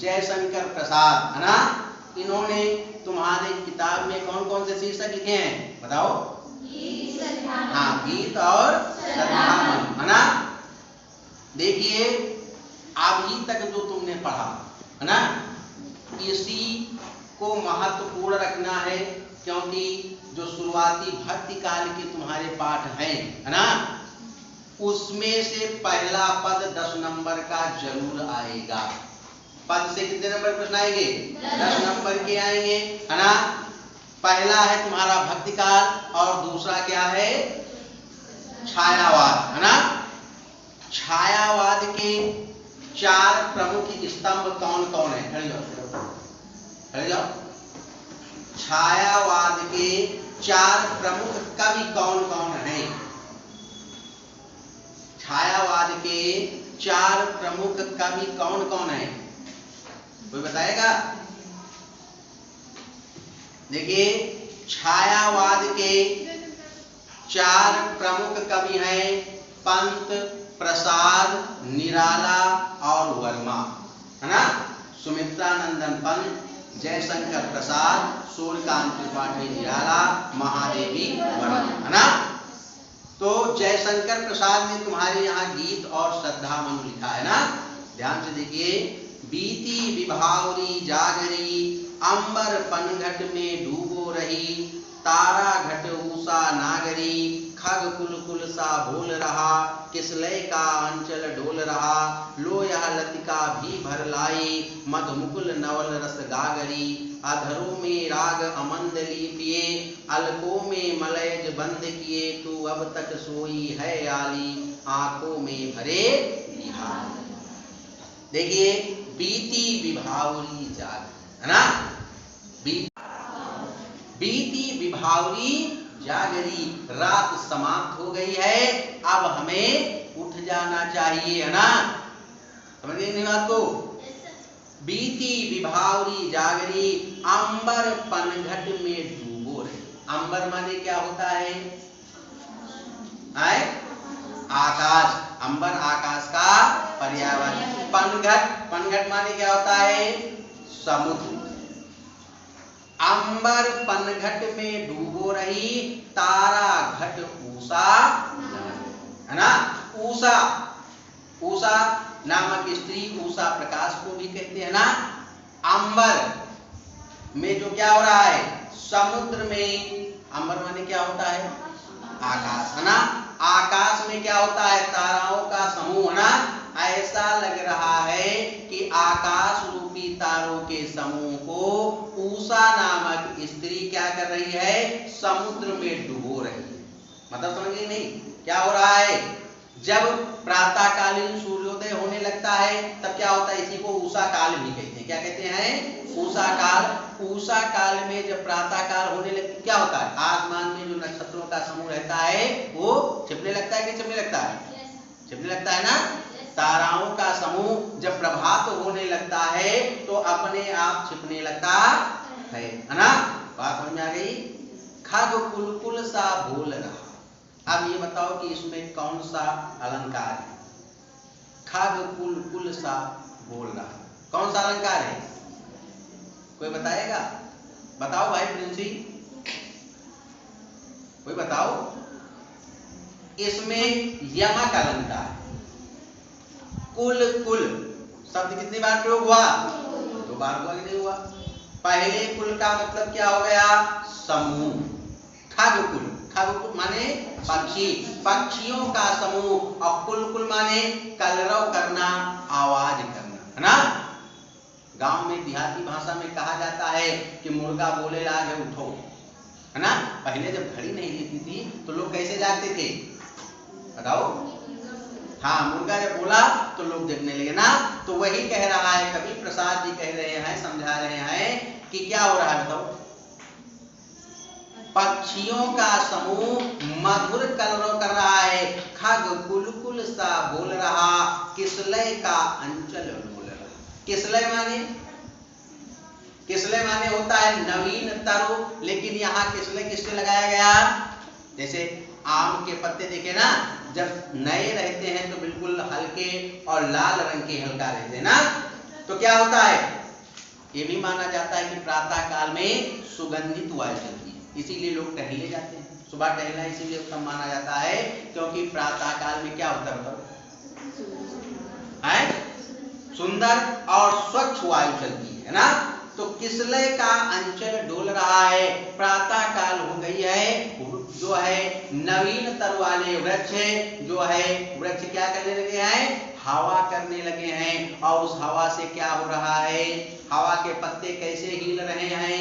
जयशंकर प्रसाद, है ना, इन्होंने तुम्हारे किताब में कौन कौन से शीर्षक लिखे हैं बताओ? हाँ, गीत और श्रद्धामणि, है ना। देखिए अभी तक जो तुमने पढ़ा है ना, इसी को महत्वपूर्ण रखना है, क्योंकि जो शुरुआती भक्ति काल के तुम्हारे पाठ हैं, है ना, उसमें से पहला पद 10 नंबर का जरूर आएगा। पद से कितने नंबर प्रश्न आएंगे? 10 नंबर के आएंगे, है ना। पहला है तुम्हारा भक्ति काल और दूसरा क्या है? छायावाद, है ना। छायावाद के 4 प्रमुख स्तंभ कौन कौन है? खड़े जाओ, खड़े जाओ। छायावाद के 4 प्रमुख कवि कौन कौन हैं? छायावाद के 4 प्रमुख कवि कौन कौन हैं? कोई बताएगा? देखिए छायावाद के 4 प्रमुख कवि हैं पंत, प्रसाद, निराला और वर्मा, है ना। सुमित्रानंदन पंत, जयशंकर प्रसाद, सूर्यकांत त्रिपाठी निराला, महादेवी वर्मा, है ना। तो जयशंकर प्रसाद ने तुम्हारे यहाँ गीत और श्रद्धामणि लिखा है ना। ध्यान से देखिए। बीती विभावरी जागरी, अंबर पनघट में डूबो रही, तारा घट ऊषा नागरी, खग कुल कुल सा बोल रहा, किसलय का अंचल डोल रहा, लो यह लतिका भी भर लाई, मधुमुकुल नवल रस गागरी, अधरों में राग अमंदली पिए, अलकों में मलयज बंद किए, तू अब तक सोई है आली, आंखों में भरे निहार। देखिए बीती विभावरी जाग, है ना। बीती विभावरी जागरी, रात समाप्त हो गई है, अब हमें उठ जाना चाहिए, है ना। समझ गए नहीं बात को? बीती विभावरी जागरी, अंबर पनघट में डूबो रही। अंबर माने क्या होता है? आकाश। अंबर आकाश का पर्यायवाची। पनघट, पनघट माने क्या होता है? समुद्र। अंबर पनघट में डूबो रही, तारा घट ऊषा, है ना। ऊषा, ऊषा नामक स्त्री, ऊषा प्रकाश को भी कहते हैं ना। अंबर में जो क्या हो रहा है? समुद्र में। अंबर माने क्या होता है? आकाश, है ना। आकाश में क्या होता है? ताराओं का समूह, है ना। ऐसा लग रहा है कि आकाश रूपी तारों के समूह को ऊषा नामक स्त्री क्या कर रही है? समुद्र में डुबो रही है। मतलब समझिए नहीं क्या हो रहा है? जब प्रातःकालीन सूर्योदय होने लगता है तब क्या होता है? इसी को उषा काल भी कहते हैं। क्या कहते हैं? उषा काल। उषा काल में जब प्रातः काल होने लगती क्या होता है? आसमान में जो नक्षत्रों का समूह रहता है वो छिपने लगता है कि छिपने लगता है? छिपने लगता है ना। ताराओं का समूह जब प्रभात होने लगता है तो अपने आप छिपने लगता है ना। बात समझ में आ गई? खग कुलकुल सा बोल रहा। अब ये बताओ कि इसमें कौन सा अलंकार है? खग कुलकुल सा बोल रहा, कौन सा अलंकार है? कोई बताएगा? बताओ भाई प्रिंसी, कोई बताओ। इसमें यमक अलंकार। कुल कुल शब्द कितनी बार प्रयोग हुआ? 2 बार हुआ कि नहीं हुआ? पहले कुल का मतलब क्या हो गया? समूह। खग कुल, खग कुल माने पक्षी, पक्षियों का समूह। और कुल कुल माने कलरव करना, आवाज करना, है ना। गांव में देहाती भाषा में कहा जाता है कि मुर्गा बोले लागे उठो, है ना। पहले जब घड़ी नहीं रहती थी तो लोग कैसे जागते थे बताओ? हाँ, मुर्गा जब बोला तो लोग जगने लगे ना। तो वही कह रहा है कवि प्रसाद जी, कह रहे हैं, समझा रहे हैं कि क्या हो रहा है बताओ? पक्षियों का समूह मधुर कलरव कर रहा है। खग कुलकुल सा बोल रहा, किसलय का अंचल बोल रहा। किसलय माने, किसलय माने होता है नवीन तरु, लेकिन यहाँ किसलय किससे लगाया गया? जैसे आम के पत्ते देखे ना, जब नए रहते हैं तो बिल्कुल हल्के और लाल रंग के हल्का रहते हैं ना। तो क्या होता है, ये भी माना जाता है कि प्रातः काल में सुगंधित वायु चलती है, इसीलिए लोग टहलने जाते हैं। सुबह टहलना इसीलिए उत्तम माना जाता है क्योंकि प्रातः काल में क्या होता है, सुंदर और स्वच्छ वायु चलती है ना। तो किसलय का अंचल डोल रहा है, प्रातः काल हो गई है, जो है नवीन तर वाले वृक्ष जो है, वृक्ष क्या करने लगे हैं, हवा करने लगे हैं। और उस हवा से क्या हो रहा है, हवा के पत्ते कैसे हिल रहे हैं,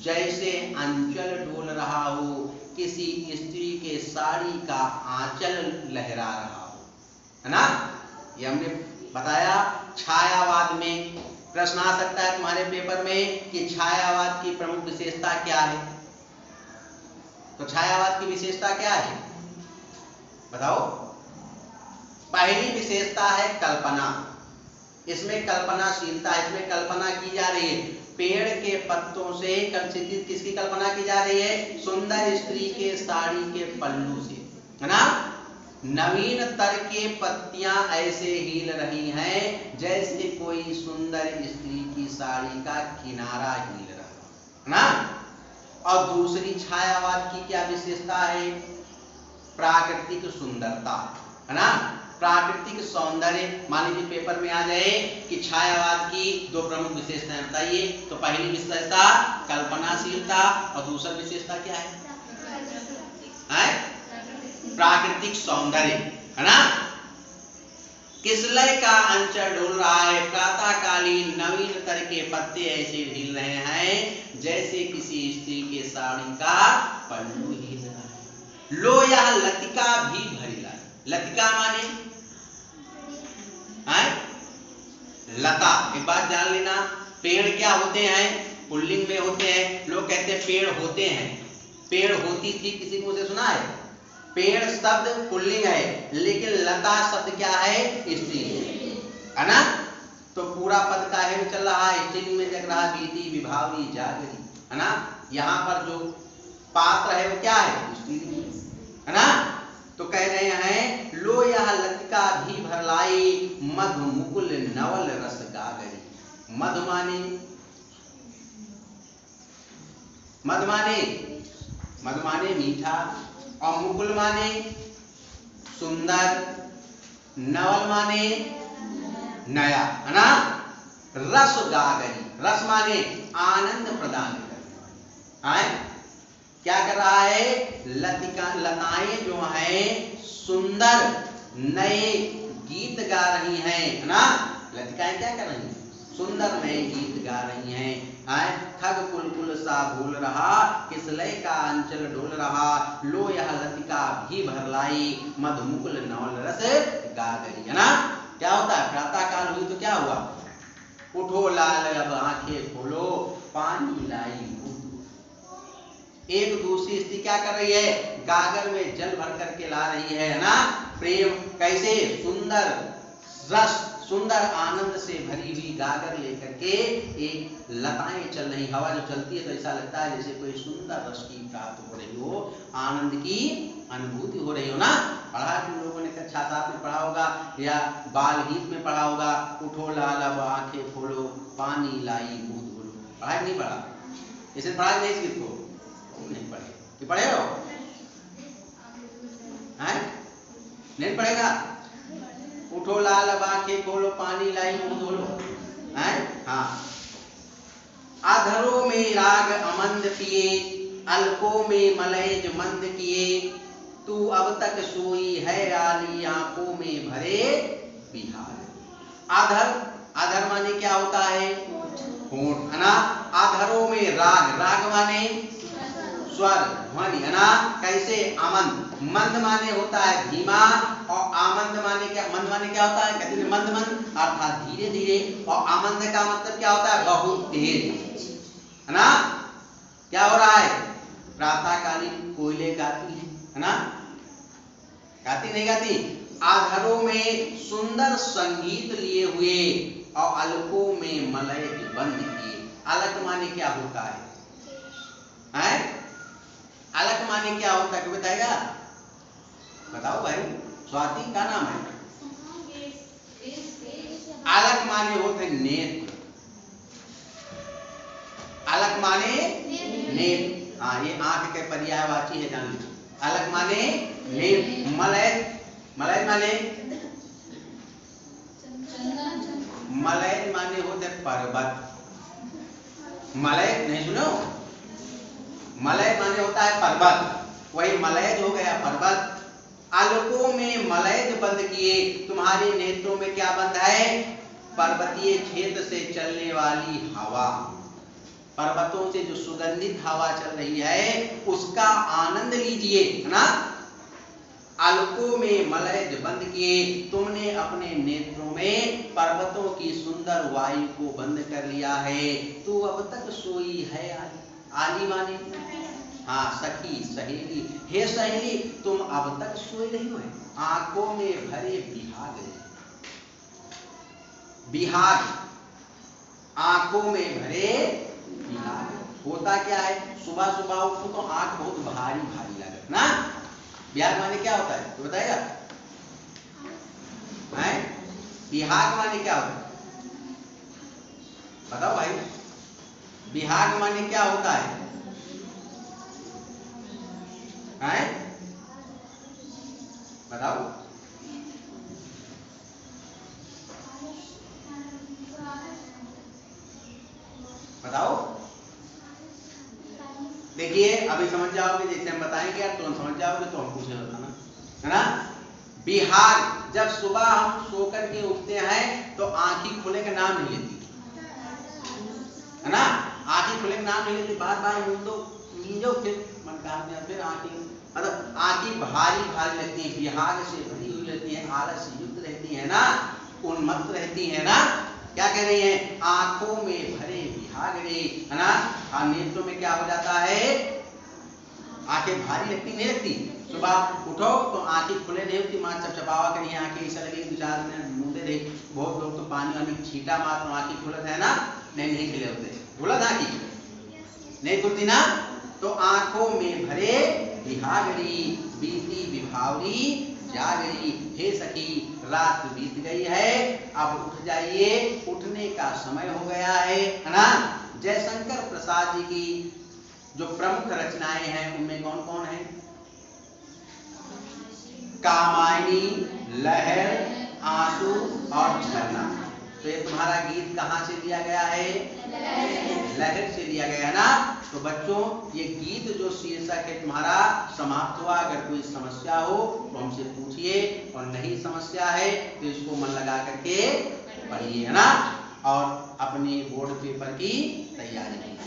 जैसे अंचल डोल रहा हो, किसी स्त्री के साड़ी का आंचल लहरा रहा हो, है ना। ये हमने बताया। छायावाद में प्रश्न आ सकता है तुम्हारे पेपर में कि छायावाद की प्रमुख विशेषता क्या है। तो छायावाद की विशेषता क्या है बताओ। पहली विशेषता है कल्पना, इसमें कल्पनाशीलता, इसमें कल्पना की जा रही है। पेड़ के पत्तों से किसकी कल्पना की जा रही है, सुंदर स्त्री के साड़ी के पल्लू से, है ना। नवीन तर के पत्तियां ऐसे हिल रही हैं जैसे कोई सुंदर स्त्री की साड़ी का किनारा हिल रहा है ना। और दूसरी छायावाद की क्या विशेषता है, प्राकृतिक सुंदरता, है ना। प्राकृतिक सौंदर्य, मान लीजिए पेपर में आ जाए कि छायावाद की दो प्रमुख विशेषताएं बताइए, तो पहली विशेषता कल्पनाशीलता और दूसरी विशेषता क्या है, प्राकृतिक सौंदर्य, है ना। किसलय का अंचल डोल रहा है, प्रातःकालीन नवीन तर के पत्ते ऐसे हिल रहे हैं जैसे किसी स्त्री के साड़ी का पल्लू हिल रहा है। लो यह लतिका भी भरी लाई, लतिका माने लता। एक बात जान लेना, पेड़ क्या होते हैं, पुल्लिंग में होते हैं। लोग कहते हैं पेड़ होते हैं, पेड़ होती थी, किसी को मुझे सुना है। पेड़ शब्द पुल्लिंग है, लेकिन लता शब्द क्या है, स्त्रीलिंग, है ना। तो पूरा पद काहे में चल रहा है, स्त्रीलिंग में जग रहा, बीती विभावरी जागरी, है ना। यहाँ पर जो पात्र है वो क्या है, स्त्रीलिंग, है ना। तो कह रहे हैं लो यह लतिका भी भर लाई, मधु मुकुल नवल रस गागरी। मधु माने मधु माने मीठा, और मुकुल माने सुंदर, नवल माने नया, है ना। रस गागरी, रस माने आनंद प्रदान करने, क्या कर रहा है, लताएं जो हैं सुंदर नए गीत गा रही हैं, है ना। लतिकाएं क्या कर रही हैं, सुंदर नए गीत गा रही हैं। खग कुलकुल सा भूल रहा, किसलय का अंचल डोल रहा, लो यह लतिका भी भर लाई, मधुमुकुल नवल रस गागरी, है ना। क्या होता है, प्रातः काल हुई तो क्या हुआ, उठो लाल अब आंखें खोलो, पानी लाई। एक दूसरी स्त्री क्या कर रही है, गागर में जल भर करके ला रही है ना। प्रेम कैसे, सुंदर रस, सुंदर आनंद से भरी हुई गागर लेकर के एक लताएं चल रही, हवा जो चलती है तो ऐसा लगता है जैसे कोई सुंदर रस की प्राप्त हो रही हो, आनंद की अनुभूति हो रही हो ना। पढ़ा तुम लोगों ने कक्षा 7 में पढ़ा होगा या बाल गीत में पढ़ा होगा, उठो लाल अब आंखें खोलो, पानी लाई मुंह धोलो। पढ़ा नहीं पढ़ा, इसे पढ़ा नहीं इस गीत को नहीं पढ़े, कि पढ़े हो, हैं नहीं पढ़ेगा। उठो लाल अब आंखें खोलो, पानी लाई मुंह धोलो, हैं। हाँ, अधरों में राग अमंद पिए, अलकों में मलयज मंद किए, तू अब तक सोई है आली आंखों में भरे बिहार। आधर, आधर माने क्या होता है, होंठ, है ना। आधरों में राग, राग माने स्वर ध्वनि, है ना। कैसे, आमंद, मंद माने होता है धीमा, और आमंद माने क्या, मंद माने क्या होता है, कहते हैं मंद मंद अर्थात धीरे धीरे, और आमंद का मतलब क्या होता है, बहुत तेज, है ना। क्या हो रहा है, प्रातःकालीन कोयले गाती है ना, गाती नहीं गाती। आधरों में सुंदर संगीत लिए हुए, और अलकों में मलय बंद किए। अलक माने क्या होता है, हैं? अलक माने क्या होता है, बताएगा, बताओ भाई। स्वाति का नाम है, अलग माने होते नेत्र, अलग माने नेत्र। हाँ, ये आंख के पर्यायवाची है, जान लो। अलग माने नेत्र। मलय, मलय माने, मलय माने होते पर्वत। मलय नहीं सुनो, मलय माने होता है पर्वत, वही मलय हो गया पर्वत। आलोकों में मलय बंद किए, तुम्हारे नेत्रों में क्या बंद है? पर्वतीय क्षेत्र से चलने वाली हवा, पर्वतों से जो सुगंधित हवा चल रही है उसका आनंद लीजिए, है ना। आलोकों में मलय बंद किए, तुमने अपने नेत्रों में पर्वतों की सुंदर वायु को बंद कर लिया है। तू अब तक सोई है आली, आली माने हाँ सखी, सहेली। हे सहेली, तुम अब तक सोई रही हो, आंखों में भरे बिहाग, बिहाग, आंखों में भरे बिहाग। होता क्या है, सुबह सुबह उठो तो आंख बहुत भारी भारी लगे ना। बिहाग माने क्या होता है तो बताएगा? बिहाग माने क्या होता है बताओ भाई? बिहाग माने क्या होता है? बताओ। बताओ। देखिए अभी समझ जाओगे, जैसे हम बताएंगे यार तो हम समझ जाओगे, तो हम पूछे बताना, है ना। बिहाग, जब सुबह हम सो करके उठते हैं तो आंखें खुले का नाम नहीं लेती, है ना। आंखें खुले का नाम नहीं लेती, बार बार नींदो फिर मन का फिर आंखें, मतलब आंखें भारी भारी लगती है, बिहाग से भरी हुई रहती है, आलस से युक्त रहती है ना, उन्मत्त रहती है ना। क्या कह रही है? आंखों में भरे बिहाग रे, है ना। और नेत्रों में क्या हो जाता है? आंखें भारी लगती नहीं लगती? सुबह उठो तो आंखें खुले नहीं होती, माँ चपचपावा करी आंखें ऐसा लगे 2-4 मिनट मुंदे रहे। बहुत लोग तो पानी वानी छींटा मार तो आंखें खुलत है ना, नहीं खुले होते, खुलत आंखें नहीं खुलती ना। तो आंखों में भरे बिहागरी, बीती विभावरी जागरी। हे सखी, रात बीत गई है, अब उठ जाइए, उठने का समय हो गया है ना। जयशंकर प्रसाद जी की जो प्रमुख रचनाएं हैं उनमें कौन कौन है? कामायनी, लहर, आंसू और झरना। तो ये तुम्हारा गीत कहाँ से लिया गया है? लहर से लिया गया है ना। तो बच्चों ये गीत जो शीर्षक है तुम्हारा समाप्त हुआ। अगर कोई समस्या हो तो हमसे पूछिए, और नहीं समस्या है तो इसको मन लगा करके पढ़िए, है ना, और अपने बोर्ड पेपर की तैयारी कीजिए।